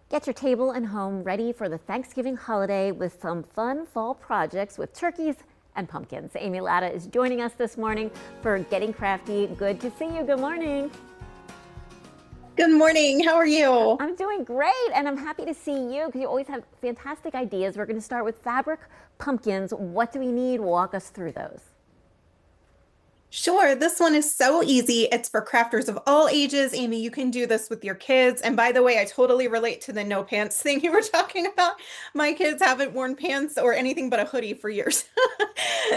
Get your table and home ready for the Thanksgiving holiday with some fun fall projects with turkeys and pumpkins. Amy Latta is joining us this morning for Getting Crafty. Good to see you. Good morning. Good morning. How are you? I'm doing great, and I'm happy to see you because you always have fantastic ideas. We're going to start with fabric pumpkins. What do we need? Walk us through those. Sure, this one is so easy. It's for crafters of all ages. Amy, you can do this with your kids. And by the way, I totally relate to the no pants thing you were talking about. My kids haven't worn pants or anything but a hoodie for years.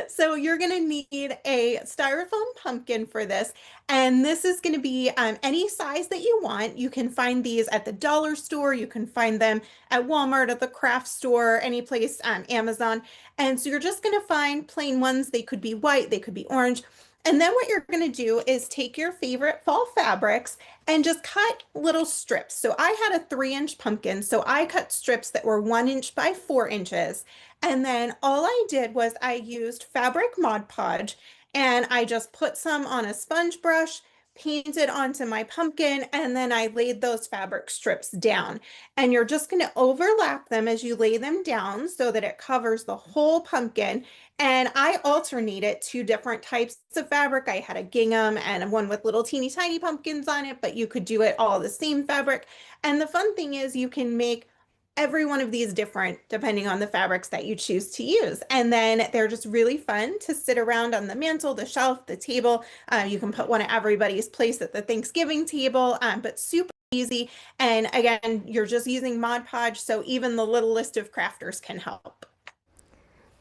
So you're going to need a styrofoam pumpkin for this. And this is going to be any size that you want. You can find these at the dollar store. You can find them at Walmart, at the craft store, any place on Amazon. And so you're just going to find plain ones. They could be white, they could be orange. And then what you're going to do is take your favorite fall fabrics and just cut little strips. So I had a 3-inch pumpkin, so I cut strips that were 1 inch by 4 inches. And then all I did was I used fabric Mod Podge and I just put some on a sponge brush, painted onto my pumpkin, and then I laid those fabric strips down. And you're just going to overlap them as you lay them down so that it covers the whole pumpkin. And I alternated 2 different types of fabric. I had a gingham and one with little teeny tiny pumpkins on it, but you could do it all the same fabric. And the fun thing is you can make every one of these different depending on the fabrics that you choose to use. And then they're just really fun to sit around on the mantle, the shelf, the table. You can put one at everybody's place at the Thanksgiving table, but super easy. And again, you're just using Mod Podge, so even the littlest of crafters can help.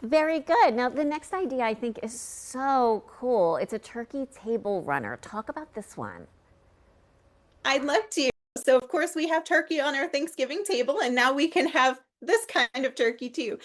Very good. Now, the next idea I think is so cool. It's a turkey table runner. Talk about this one. I'd love to. So, of course, we have turkey on our Thanksgiving table, and now we can have this kind of turkey too.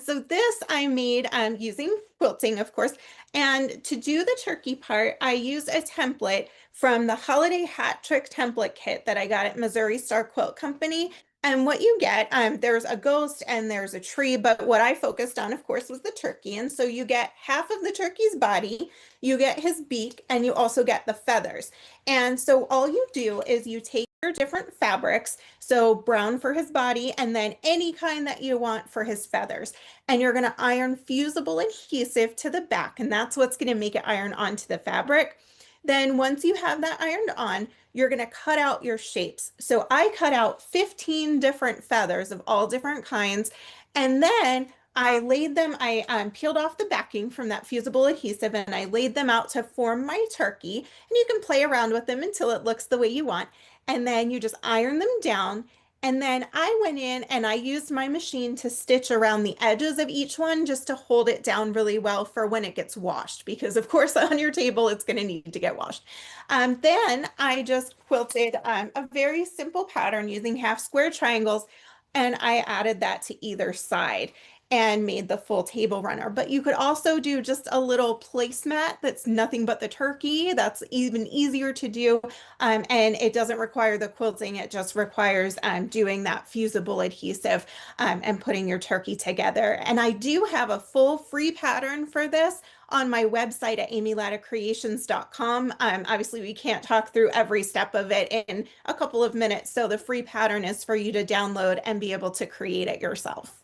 So this I made using quilting, of course. And to do the turkey part, I used a template from the Holiday Hat Trick template kit that I got at Missouri Star Quilt Company. And what you get, there's a ghost and there's a tree, but what I focused on, of course, was the turkey. And so you get half of the turkey's body, you get his beak, and you also get the feathers. And so all you do is you take your different fabrics, so brown for his body, and then any kind that you want for his feathers. And you're going to iron fusible adhesive to the back, and that's what's going to make it iron onto the fabric. Then once you have that ironed on, you're going to cut out your shapes. So I cut out 15 different feathers of all different kinds, and then I laid them, I peeled off the backing from that fusible adhesive and I laid them out to form my turkey. And you can play around with them until it looks the way you want. And then you just iron them down. And then I went in and I used my machine to stitch around the edges of each one just to hold it down really well for when it gets washed, because of course on your table it's going to need to get washed. Then I just quilted a very simple pattern using half square triangles, and I added that to either side and made the full table runner. But you could also do just a little placemat that's nothing but the turkey. That's even easier to do. And it doesn't require the quilting. It just requires doing that fusible adhesive and putting your turkey together. And I do have a full free pattern for this on my website at amylattacreations.com. Obviously, we can't talk through every step of it in a couple of minutes. So the free pattern is for you to download and be able to create it yourself.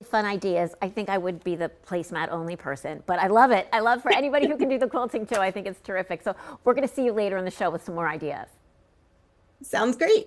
Fun ideas. I think I would be the placemat only person, but I love it. I love for anybody who can do the quilting too. I think it's terrific. So we're going to see you later in the show with some more ideas. Sounds great.